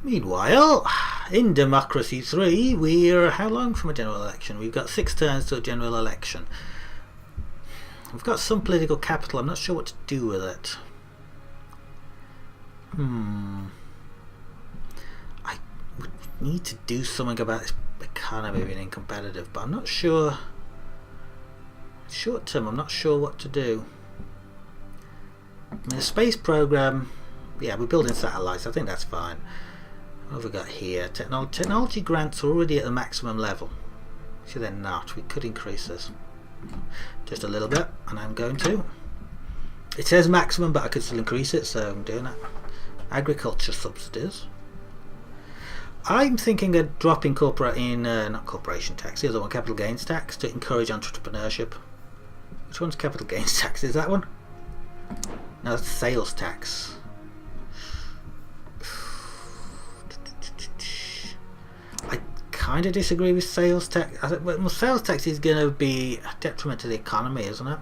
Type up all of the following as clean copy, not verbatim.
Meanwhile, in Democracy 3, we're how long from a general election? We've got 6 turns to a general election. We've got some political capital. I'm not sure what to do with it. I would need to do something about this economy being competitive, but I'm not sure. Short term, I'm not sure what to do. I mean, the space program, yeah, we're building satellites. I think that's fine. What have we got here? Technology grants are already at the maximum level. So they're not. We could increase this just a little bit, and I'm going to. It says maximum, but I could still increase it, so I'm doing it. Agriculture subsidies. I'm thinking of dropping not corporation tax, the other one, capital gains tax, to encourage entrepreneurship. Which one's capital gains tax? Is that one? No, that's sales tax. I kind of disagree with sales tax. I think, well, sales tax is going to be a detriment to the economy, isn't it?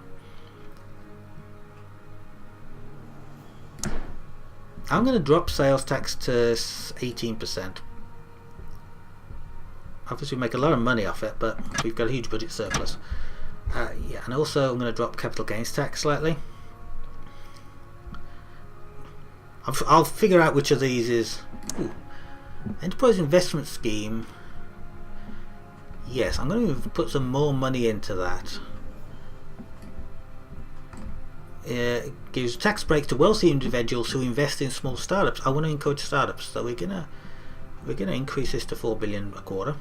I'm going to drop sales tax to 18%. Obviously we make a lot of money off it, but we've got a huge budget surplus. Yeah, and also I'm going to drop capital gains tax slightly. I'll figure out which of these is. Enterprise investment scheme. Yes, I'm going to put some more money into that. It gives tax breaks to wealthy individuals who invest in small startups. I want to encourage startups, so we're gonna increase this to 4 billion a quarter.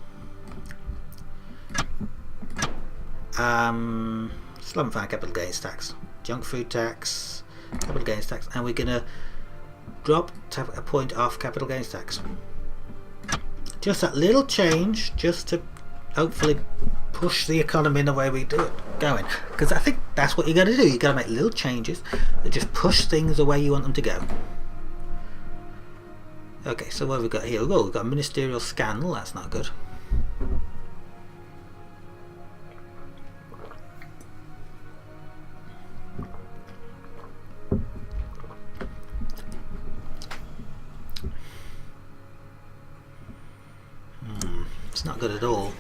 Still haven't found capital gains tax, junk food tax, capital gains tax, and we're gonna drop a point off capital gains tax. Just that little change, just to hopefully push the economy in the way we do it going, because I think that's what you got to do. You got to make little changes that just push things the way you want them to go. Okay, so what have we got here? We've got a ministerial scandal. That's not good. It's not good at all.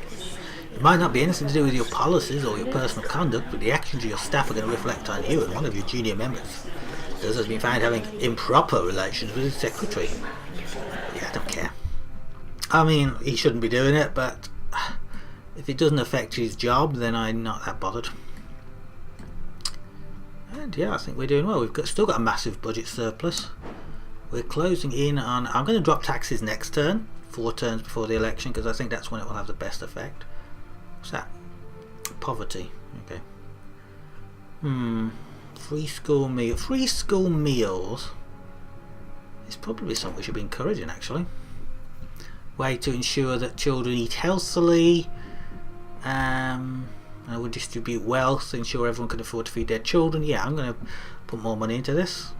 It might not be anything to do with your policies or your personal conduct, but the actions of your staff are going to reflect on you, and one of your junior members has been found having improper relations with his secretary. Yeah, I don't care. I mean, he shouldn't be doing it, but if it doesn't affect his job, then I'm not that bothered. And yeah, I think we're doing well. We've still got a massive budget surplus. We're closing in on. I'm going to drop taxes next turn, 4 turns before the election, because I think that's when it will have the best effect. What's that? Poverty. Okay. Free school meals is probably something we should be encouraging, actually. Way to ensure that children eat healthily, and will distribute wealth, ensure everyone can afford to feed their children. Yeah, I'm going to put more money into this.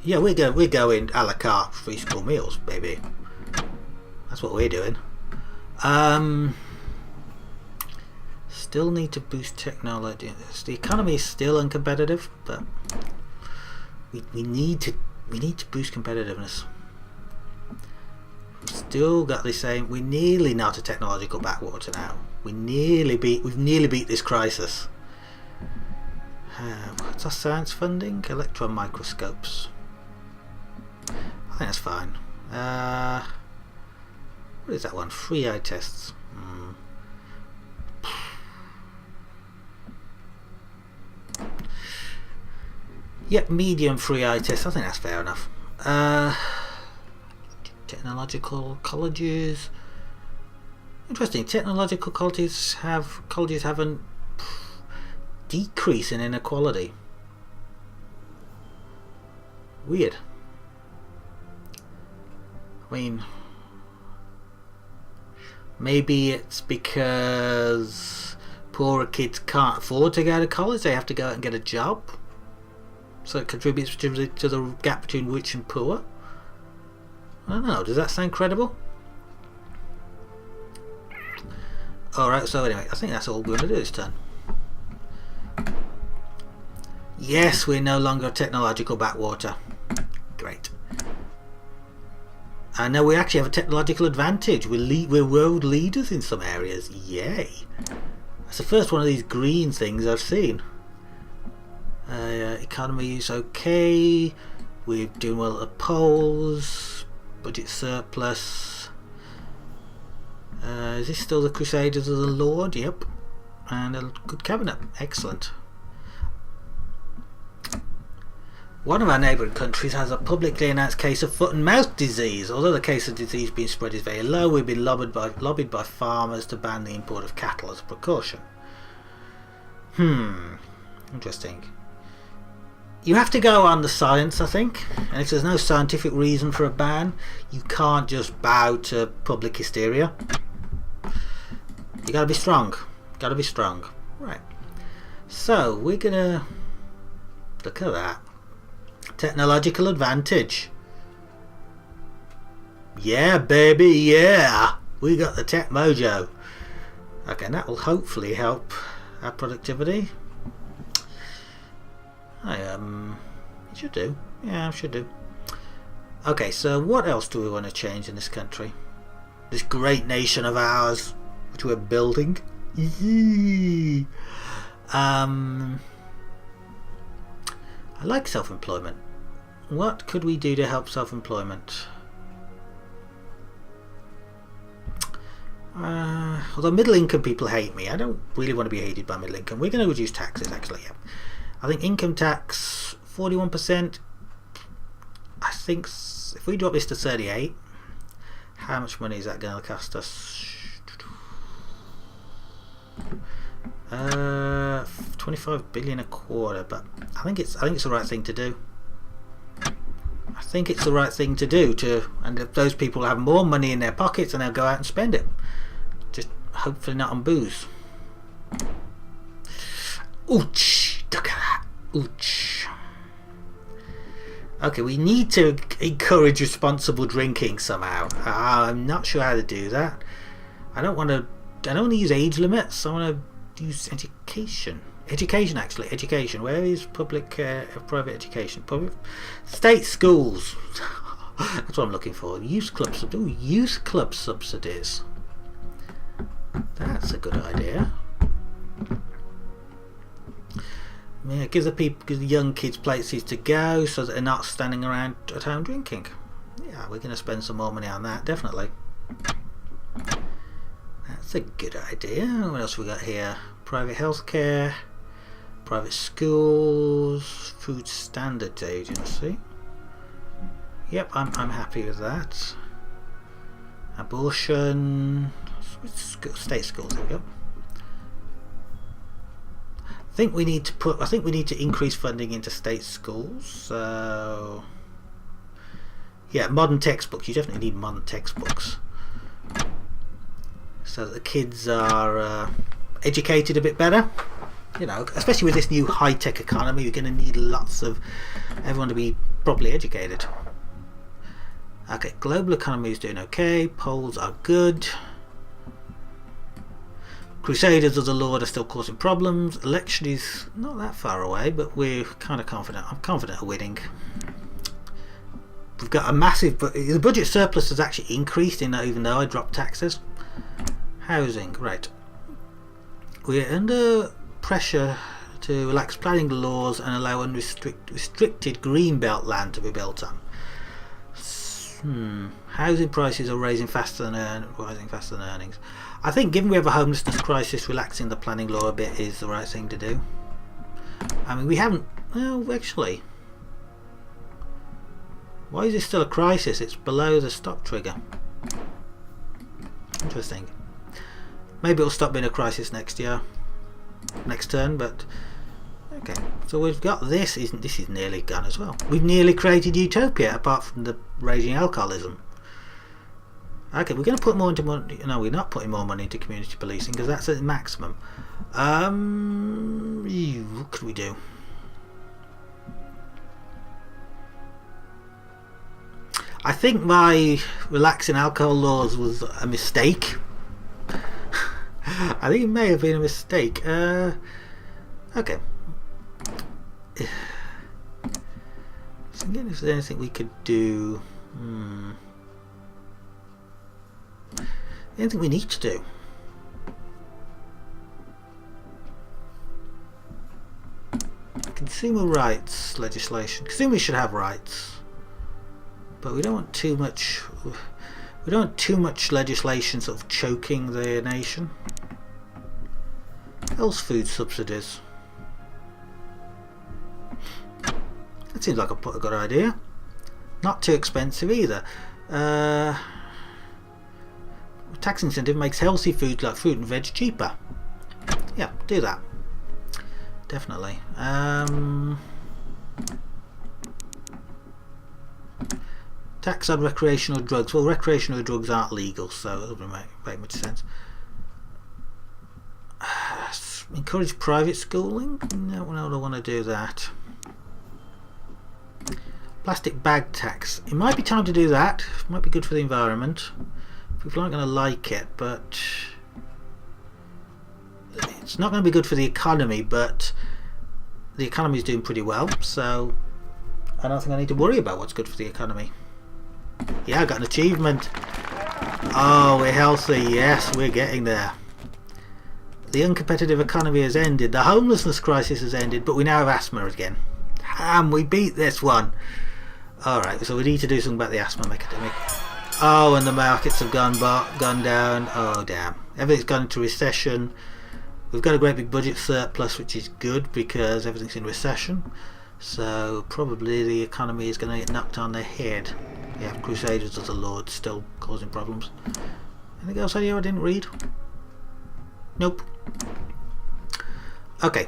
Yeah, we're going a la carte free school meals, baby. That's what we're doing. Still need to boost technology. The economy is still uncompetitive, but we need to boost competitiveness. We've still got the same. We're nearly not a technological backwater now. We've nearly beat this crisis. What's our science funding? Electron microscopes. I think that's fine. What is that one? Free eye tests. Yep, medium free eye tests. I think that's fair enough. Technological colleges. Interesting. Technological colleges have a decrease in inequality. Weird. I mean, maybe it's because poorer kids can't afford to go to college. They have to go out and get a job. So it contributes to the gap between rich and poor. I don't know. Does that sound credible? Alright, so anyway, I think that's all we're going to do this turn. Yes, we're no longer a technological backwater. Great. And now we actually have a technological advantage. We're world leaders in some areas. Yay! That's the first one of these green things I've seen. Economy is okay. We're doing well at the polls. Budget surplus. Is this still the Crusaders of the Lord? Yep. And a good cabinet. Excellent. One of our neighbouring countries has a publicly announced case of foot and mouth disease. Although the case of disease being spread is very low, we've been lobbied by farmers to ban the import of cattle as a precaution. Interesting. You have to go on the science, I think, and if there's no scientific reason for a ban, you can't just bow to public hysteria. You gotta be strong. Gotta be strong. Right. So we're gonna look at that. Technological advantage. Yeah, baby, yeah. We got the tech mojo. Okay, and that will hopefully help our productivity. It should do. Yeah, it should do. Okay, so what else do we want to change in this country? This great nation of ours, which we're building. I like self-employment. What could we do to help self-employment? Although middle income people hate me, I don't really want to be hated by middle income. We're going to reduce taxes, actually. Yeah. I think income tax 41%. I think if we drop this to 38, how much money is that going to cost us? 25 billion a quarter, but I think it's the right thing to do. I think it's the right thing to do. And if those people have more money in their pockets, and they'll go out and spend it. Just hopefully not on booze. Ouch! Look at that. Ouch. Okay, we need to encourage responsible drinking somehow. I'm not sure how to do that. I don't want to use age limits. I want to use education. Education. Where is public private education? Public state schools. That's what I'm looking for. Youth club subsidies. That's a good idea. Yeah, give the young kids places to go so that they're not standing around at home drinking. Yeah, we're going to spend some more money on that, definitely. That's a good idea. What else we got here? Private healthcare, private schools, Food Standards Agency. Yep, I'm happy with that. Abortion, state schools. There we go. I think we need to increase funding into state schools. So yeah, modern textbooks. You definitely need modern textbooks so that the kids are educated a bit better. You know, especially with this new high-tech economy, you're going to need lots of everyone to be properly educated. Okay, global economy is doing okay. Polls are good. Crusaders of the Lord are still causing problems. Election is not that far away, but we're kind of confident. I'm confident of winning. We've got a massive, but the budget surplus has actually increased in that, even though I dropped taxes. Housing, right. We're under pressure to relax planning laws and allow restricted greenbelt land to be built on. Housing prices are rising faster than earnings. I think, given we have a homelessness crisis, relaxing the planning law a bit is the right thing to do. I mean, we haven't. Well, actually, why is this still a crisis? It's below the stop trigger. Interesting. Maybe it'll stop being a crisis next turn, but okay. So we've got this. This is nearly gone as well. We've nearly created utopia, apart from the raging alcoholism. Okay, we're going to put more into money. No, we're not putting more money into community policing because that's at the maximum. What could we do? I think my relaxing alcohol laws was a mistake. I think it may have been a mistake. Okay. So again, if there's anything we could do. Anything we need to do. Consumer rights legislation. Consumers should have rights, but we don't want too much. We don't want too much legislation sort of choking the nation. Health food subsidies. That seems like a good idea. Not too expensive either. Tax incentive makes healthy food like fruit and veg cheaper. Yeah, do that. Definitely. Tax on recreational drugs. Well, recreational drugs aren't legal, so it doesn't make much sense. Encourage private schooling? No, I don't want to do that. Plastic bag tax. It might be time to do that. It might be good for the environment. People aren't going to like it, but it's not going to be good for the economy, but the economy is doing pretty well, so I don't think I need to worry about what's good for the economy. Yeah, I got an achievement. Oh, we're healthy. Yes, we're getting there. The uncompetitive economy has ended. The homelessness crisis has ended, but we now have asthma again. Damn, we beat this one. Alright, so we need to do something about the asthma epidemic. Oh, and the markets have gone down. Oh, damn. Everything's gone into recession. We've got a great big budget surplus, which is good because everything's in recession. So probably the economy is going to get knocked on the head. Yeah, Crusaders of the Lord still causing problems. Anything else I didn't read? Nope. Okay.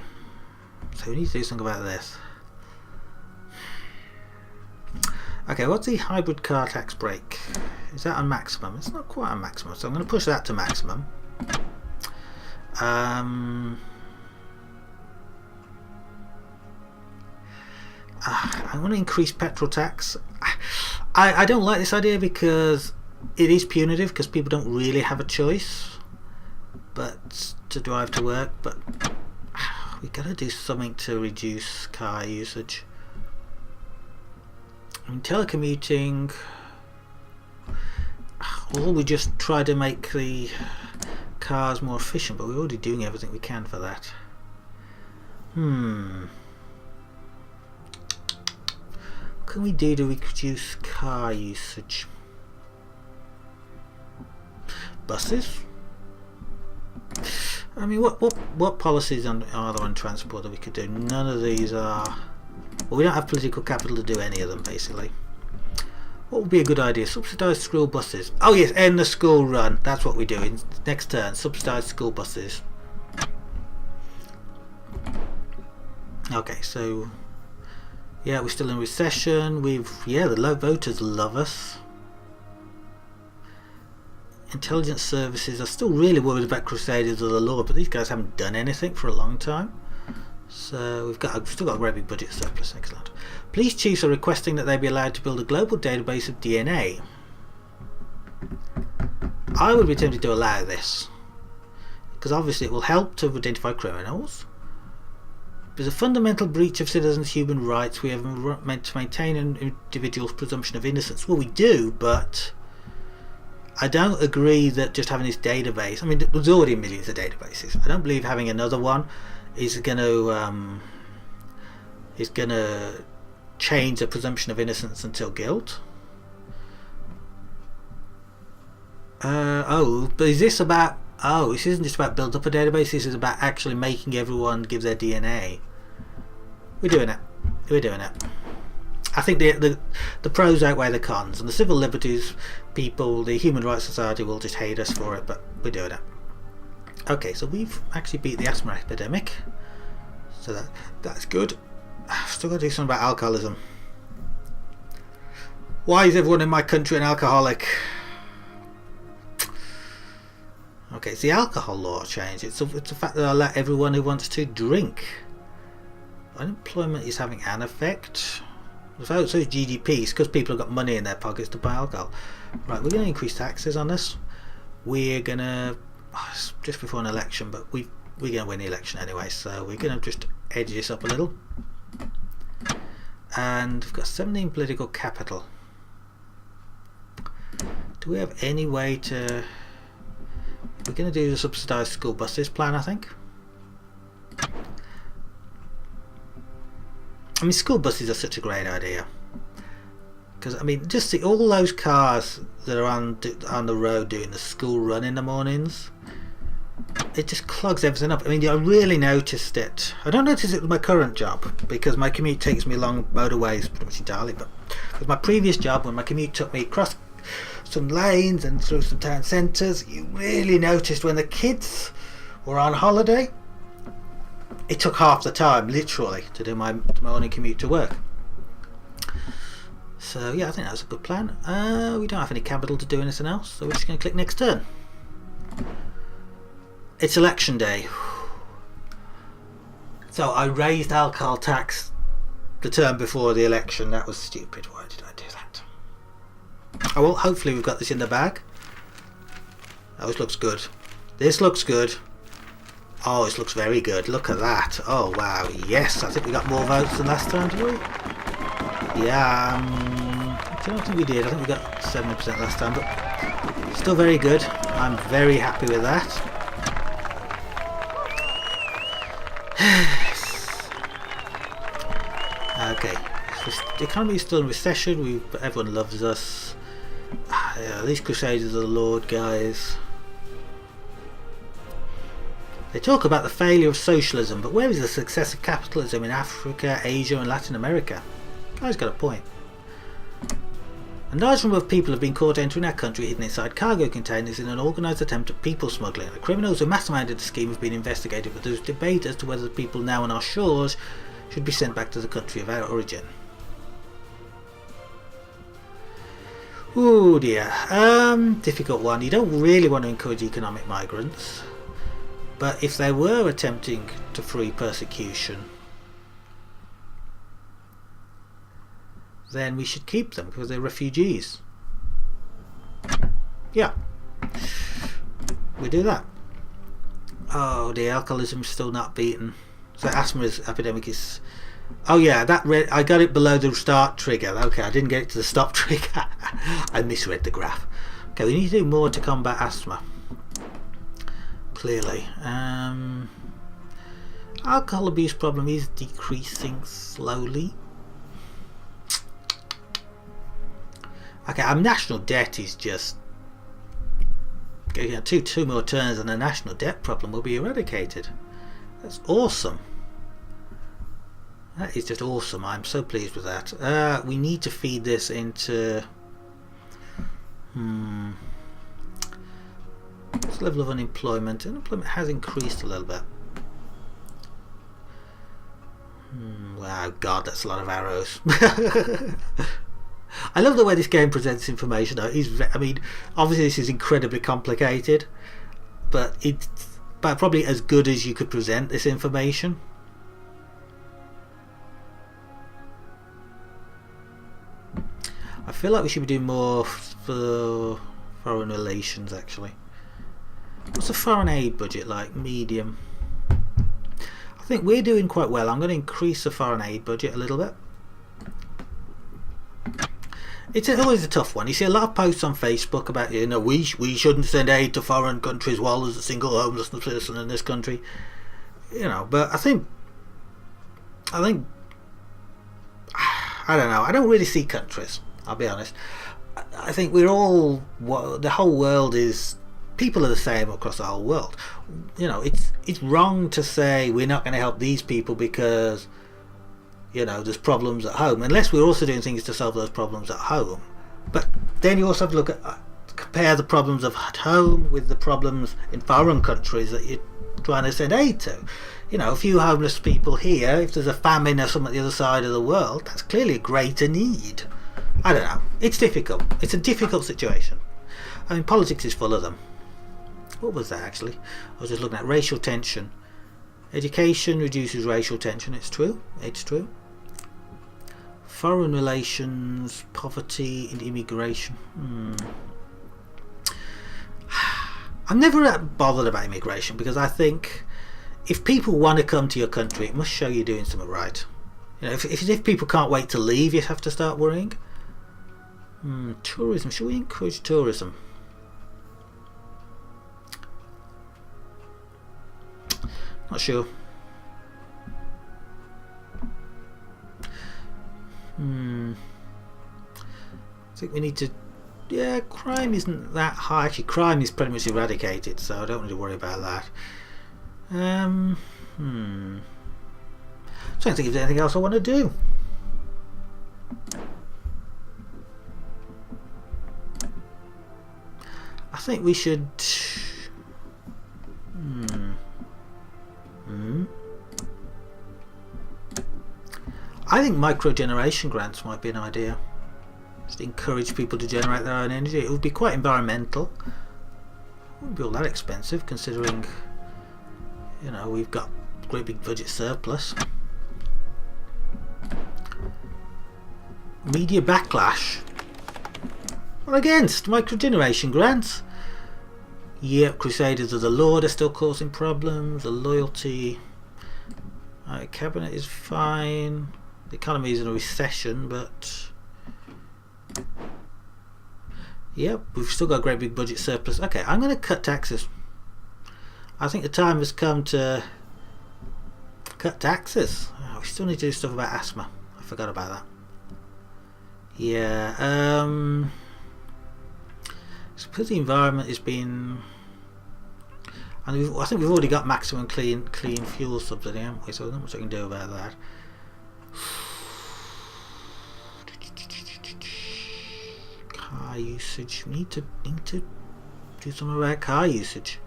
So we need to do something about this. Okay, what's the hybrid car tax break? Is that on maximum? It's not quite on maximum, so I'm going to push that to maximum. I want to increase petrol tax. I don't like this idea because it is punitive because people don't really have a choice but to drive to work, but we got to do something to reduce car usage. I mean, telecommuting, or we just try to make the cars more efficient, but we're already doing everything we can for that. What can we do to reduce car usage? Buses? I mean, what policies are there on transport that we could do? None of these are. Well, we don't have political capital to do any of them, basically. What would be a good idea? Subsidised school buses. Oh yes, end the school run. That's what we do in next turn. Subsidised school buses. Okay, so yeah, we're still in recession. The low voters love us. Intelligence services are still really worried about Crusaders of the Lord, but these guys haven't done anything for a long time. So we've still got a very big budget surplus. Excellent. Police chiefs are requesting that they be allowed to build a global database of DNA. I would be tempted to allow this because obviously it will help to identify criminals. There's a fundamental breach of citizens' human rights. We are meant to maintain an individual's presumption of innocence. Well, we do, but I don't agree that just having this database. I mean, there's already millions of databases. I don't believe having another one is going to change the presumption of innocence until guilt. But is this about? Oh, this isn't just about build up a database. This is about actually making everyone give their DNA. We're doing it. I think the pros outweigh the cons, and the civil liberties people, the Human Rights Society will just hate us for it, but we're doing it. Okay, so we've actually beat the asthma epidemic, so that's good. I've still got to do something about alcoholism. Why is everyone in my country an alcoholic? Okay, it's the alcohol law change. It's the fact that I let everyone who wants to drink. Unemployment is having an effect. So is GDP. It's because people have got money in their pockets to buy alcohol. Right, we're going to increase taxes on this. We're going to, it's just before an election, but we're going to win the election anyway, so we're going to just edge this up a little. And we've got 17 political capital. Do we have any way to we're going to do the subsidised school buses plan, I think. I mean, school buses are such a great idea. Because, I mean, just see all those cars that are on the road doing the school run in the mornings. It just clogs everything up. I mean, I really noticed it. I don't notice it with my current job because my commute takes me along motorways pretty much entirely. But with my previous job, when my commute took me across some lanes and through some town centres, you really noticed when the kids were on holiday, it took half the time, literally, to do my morning commute to work. So yeah, I think that's a good plan. We don't have any capital to do anything else, so we're just going to click next turn. It's election day. So I raised alcohol tax the term before the election. That was stupid. Why did I do that? Oh well, hopefully we've got this in the bag. Oh, this looks good. This looks good. Oh, this looks very good. Look at that. Oh wow, yes, I think we got more votes than last time, did we? Yeah, I don't think we did. I think we got 70% last time, but still very good. I'm very happy with that. Okay, so the economy is still in recession. Everyone loves us. Yeah, these Crusaders of the Lord guys. They talk about the failure of socialism, but where is the success of capitalism in Africa, Asia and Latin America? Guy's got a point. A large number of people have been caught entering our country hidden inside cargo containers in an organised attempt at people smuggling. The criminals who masterminded the scheme have been investigated, but there is debate as to whether the people now on our shores should be sent back to the country of our origin. Oh dear. Difficult one. You don't really want to encourage economic migrants, but if they were attempting to free persecution, then we should keep them because they're refugees. Yeah, we do that. Oh, the alcoholism is still not beaten. So asthma epidemic is. Oh yeah, I got it below the start trigger. Okay, I didn't get it to the stop trigger. I misread the graph. Okay, we need to do more to combat asthma. Clearly, alcohol abuse problem is decreasing slowly. Okay, our national debt is just two more turns and the national debt problem will be eradicated. That's awesome. That is just awesome. I'm so pleased with that. We need to feed this into what's the level of unemployment? Unemployment has increased a little bit. Wow, God, that's a lot of arrows. I love the way this game presents information though. I mean, obviously this is incredibly complicated, but it's probably as good as you could present this information. I feel like we should be doing more for foreign relations actually. What's the foreign aid budget like? Medium. I think we're doing quite well. I'm going to increase the foreign aid budget a little bit. It's always a tough one. You see a lot of posts on Facebook about, you know, we shouldn't send aid to foreign countries while there's a single homeless person in this country. You know, but I think I don't know. I don't really see countries. I'll be honest. I think we're all, the whole world is, people are the same across the whole world. You know, it's wrong to say we're not going to help these people because, you know, there's problems at home, unless we're also doing things to solve those problems at home. But then you also have to look at, compare the problems of at home with the problems in foreign countries that you're trying to send aid to. You know, a few homeless people here, if there's a famine or something at the other side of the world, that's clearly a greater need. I don't know. It's difficult. It's a difficult situation. I mean, politics is full of them. What was that actually? I was just looking at racial tension. Education reduces racial tension. It's true. It's true. Foreign relations, poverty, and immigration. I'm never bothered about immigration because I think if people want to come to your country, it must show you're doing something right. You know, if people can't wait to leave, you have to start worrying. Tourism. Should we encourage tourism? Not sure. I think we need to. Yeah, crime isn't that high. Actually, crime is pretty much eradicated, so I don't really worry about that. I'm trying to think if there's anything else I want to do. I think we should. I think micro-generation grants might be an idea. Just encourage people to generate their own energy. It would be quite environmental. It wouldn't be all that expensive, considering, you know, we've got a great big budget surplus. Media backlash. We're against micro-generation grants. Yep, Crusaders of the Lord are still causing problems. The loyalty. Cabinet is fine. The economy is in a recession, but yep, we've still got a great big budget surplus. Okay, I'm going to cut taxes. I think the time has come to cut taxes. Oh, we still need to do stuff about asthma. I forgot about that. Yeah, suppose the environment has been, and I think we've already got maximum clean fuel subsidy, haven't we? So there's not much I can do about that. Car usage. We need to do something about car usage.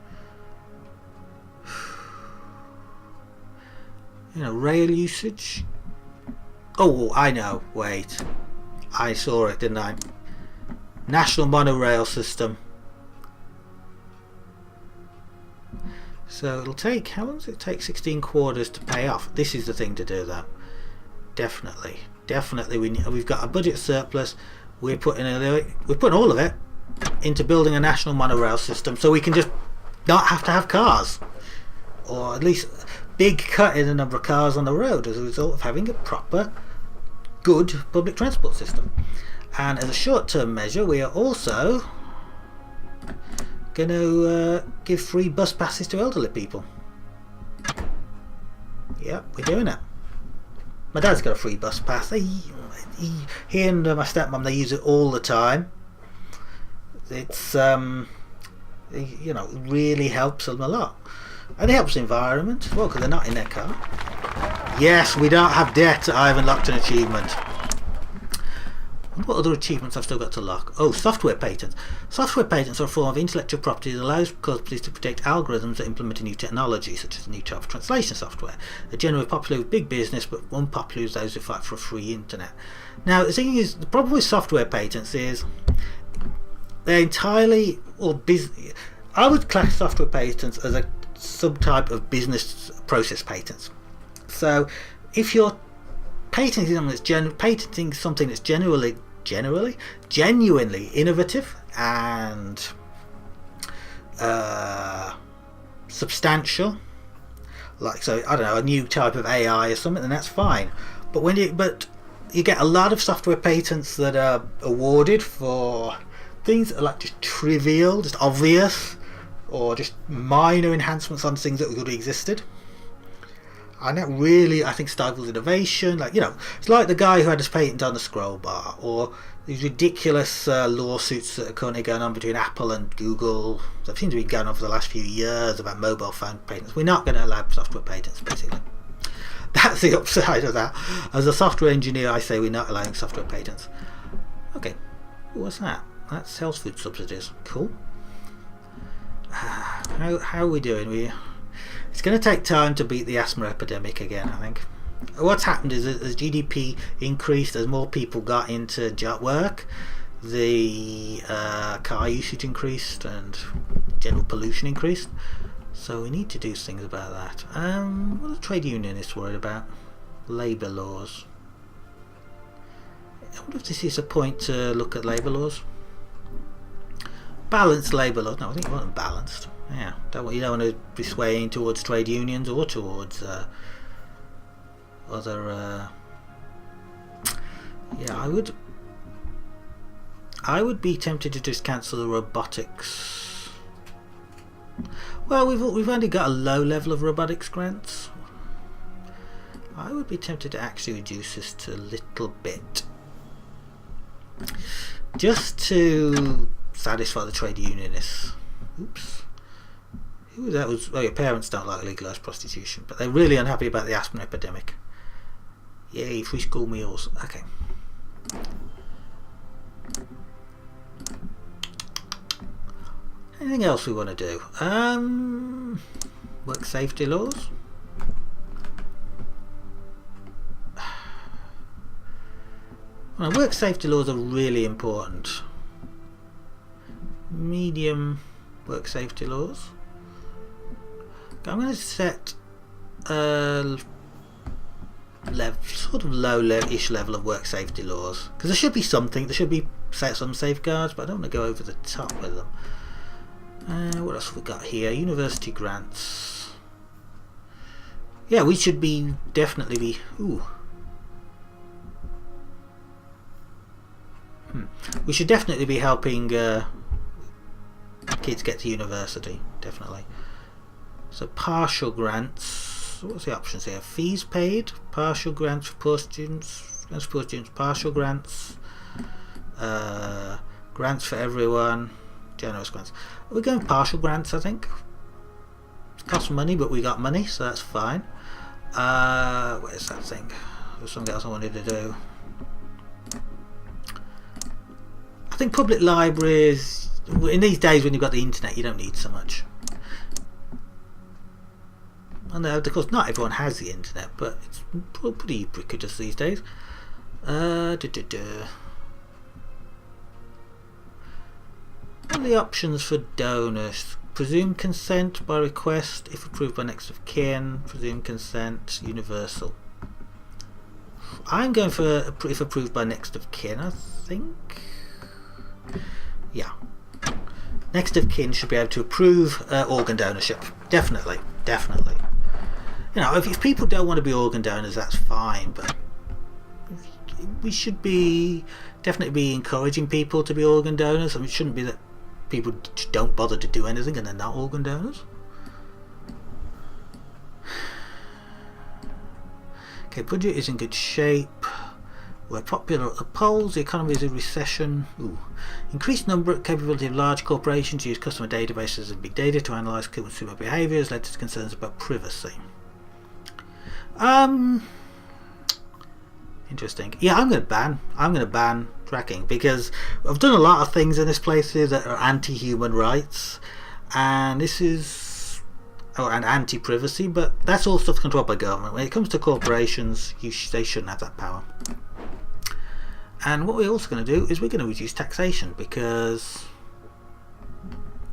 You know, rail usage. Oh, I know. Wait, I saw it, didn't I? National monorail system. So it'll take, how long does it take? 16 quarters to pay off. This is the thing to do, though. Definitely we've got a budget surplus. We're putting all of it into building a national monorail system, so we can just not have to have cars, or at least big cut in the number of cars on the road as a result of having a proper, good public transport system. And as a short-term measure, we are also going to give free bus passes to elderly people. Yep, we're doing it. My dad's got a free bus pass. He and my stepmom, they use it all the time. It's you know, it really helps them a lot, and it helps the environment as well because they're not in their car. Yes, we don't have debt. I have unlocked an achievement. What other achievements I've still got to lock? Oh, software patents. Software patents are a form of intellectual property that allows companies to protect algorithms that implement a new technology, such as a new type of translation software. They're generally popular with big business, but unpopular with those who fight for a free internet. Now, the thing is, the problem with software patents is they're entirely, or I would class software patents as a subtype of business process patents. So, if you're patenting something that's genuinely innovative and substantial, like, so I don't know, a new type of AI or something, then that's fine. But you get a lot of software patents that are awarded for things that are like just trivial, just obvious, or just minor enhancements on things that already existed. And that really, I think, stifles innovation. Like, you know, it's like the guy who had his patent on the scroll bar, or these ridiculous lawsuits that are currently going on between Apple and Google. That seem to be going on for the last few years about mobile phone patents. We're not going to allow software patents, basically. That's the upside of that. As a software engineer, I say we're not allowing software patents. Okay, what's that? That's health food subsidies. Cool. How are we doing? It's going to take time to beat the asthma epidemic again, I think. What's happened is that as GDP increased, as more people got into work, the car usage increased and general pollution increased. So we need to do things about that. What are the trade unionists worried about? Labour laws. I wonder if this is a point to look at labour laws. Balanced labour laws. No, I think you want them balanced. Yeah, you don't want to be swaying towards trade unions or towards other. Yeah, I would be tempted to just cancel the robotics. Well, we've only got a low level of robotics grants. I would be tempted to actually reduce this to a little bit, just to satisfy the trade unionists. Oops. Who that was? Oh, your parents don't like legalised prostitution, but they're really unhappy about the asthma epidemic. Yay, free school meals. Okay. Anything else we want to do? Work safety laws. Well, work safety laws are really important. Medium work safety laws. I'm going to set a sort of low-ish level of work safety laws, because there should be something. There should be some safeguards, but I don't want to go over the top with them. What else have we got here? University grants. Yeah, we should definitely be. Ooh. We should definitely be helping kids get to university. Definitely. So partial grants. What's the options here? Fees paid, partial grants for poor students, partial grants, grants for everyone, generous grants. We're going partial grants, I think. It costs money, but we got money, so that's fine. Where's that thing? There's something else I wanted to do. I think public libraries, in these days when you've got the internet, you don't need so much. And of course not everyone has the internet, but it's pretty ubiquitous these days. What are the options for donors? Presume consent by request, if approved by next of kin, presume consent, universal. I'm going for if approved by next of kin, I think. Yeah. Next of kin should be able to approve organ donorship. Definitely. Definitely. You know, if people don't want to be organ donors, that's fine, but we should definitely be encouraging people to be organ donors. I mean, it shouldn't be that people don't bother to do anything and they're not organ donors. Okay, budget is in good shape. We're popular at the polls. The economy is in recession. Ooh. Increased capability of large corporations to use customer databases and big data to analyse consumer behaviour has led to concerns about privacy. Interesting. Yeah, I'm going to ban tracking, because I've done a lot of things in this place here that are anti-human rights, and this is and anti-privacy, but that's all stuff controlled by government. When it comes to corporations, they shouldn't have that power. And what we're also going to do is we're going to reduce taxation, because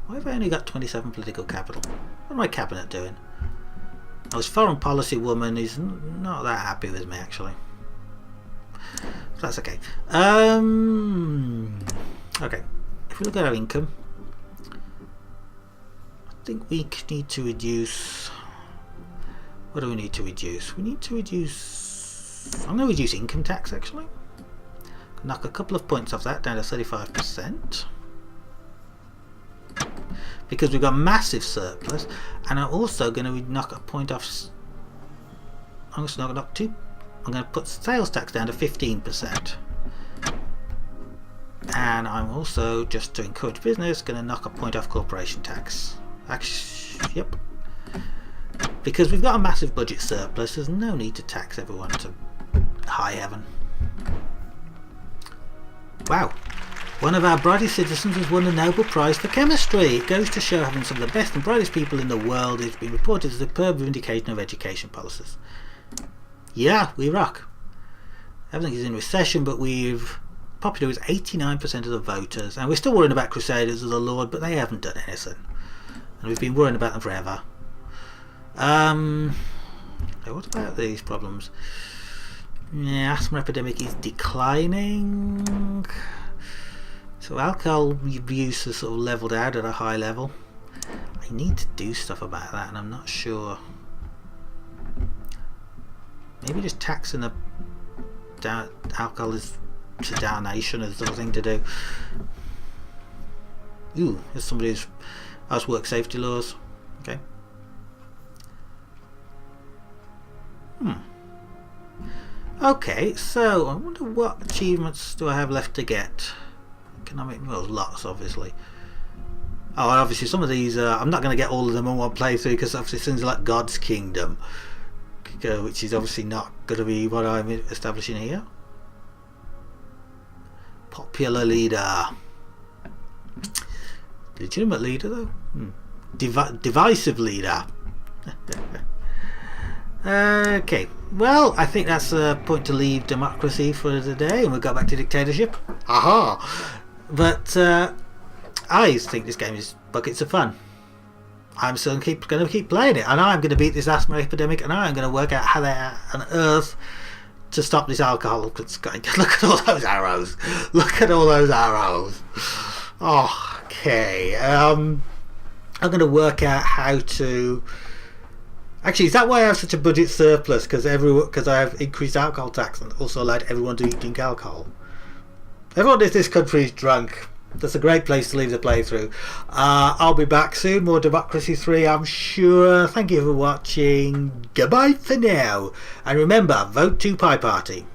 why have I only got 27 political capital? What my cabinet doing? Oh, this foreign policy woman is not that happy with me, actually. That's okay. Okay. If we look at our income, I think we need to reduce. What do we need to reduce? We need to reduce. I'm going to reduce income tax, actually. Knock a couple of points off that down to 35%, because we've got massive surplus, and I'm also going to knock a point off. I'm just going to put sales tax down to 15%, and I'm also, just to encourage business, going to knock a point off corporation tax. Actually, yep, because we've got a massive budget surplus. There's no need to tax everyone to high heaven. Wow, one of our brightest citizens has won the Nobel Prize for Chemistry. It goes to show having some of the best and brightest people in the world has been reported as a superb vindication of education policies. Yeah, we rock. Everything is in recession, but Popular is 89% of the voters, and we're still worrying about Crusaders of the Lord, but they haven't done anything. And we've been worrying about them forever. What about these problems? Yeah, asthma epidemic is declining. So alcohol use has sort of leveled out at a high level. I need to do stuff about that, and I'm not sure. Maybe just taxing the alcohol to damnation is the thing to do. Ooh, there's somebody who's work safety laws. Okay. Okay, so I wonder what achievements do I have left to get. Economic, well, lots obviously. Oh, obviously some of these, I'm not going to get all of them in one playthrough because obviously things like God's Kingdom, which is obviously not going to be what I'm establishing here. Popular leader. Legitimate leader though? Divisive leader. Okay, well, I think that's a point to leave democracy for the day and we'll go back to dictatorship. Aha! But I think this game is buckets of fun. I'm still going to keep playing it, and I'm going to beat this asthma epidemic, and I'm going to work out how on earth to stop this alcohol. Look at all those arrows. Look at all those arrows. Oh, okay. I'm going to work out how to... Actually, is that why I have such a budget surplus? Because I have increased alcohol tax and also allowed everyone to drink alcohol. Everyone in this country is drunk. That's a great place to leave the playthrough. I'll be back soon. More Democracy 3, I'm sure. Thank you for watching. Goodbye for now. And remember, vote 2 Pie Party.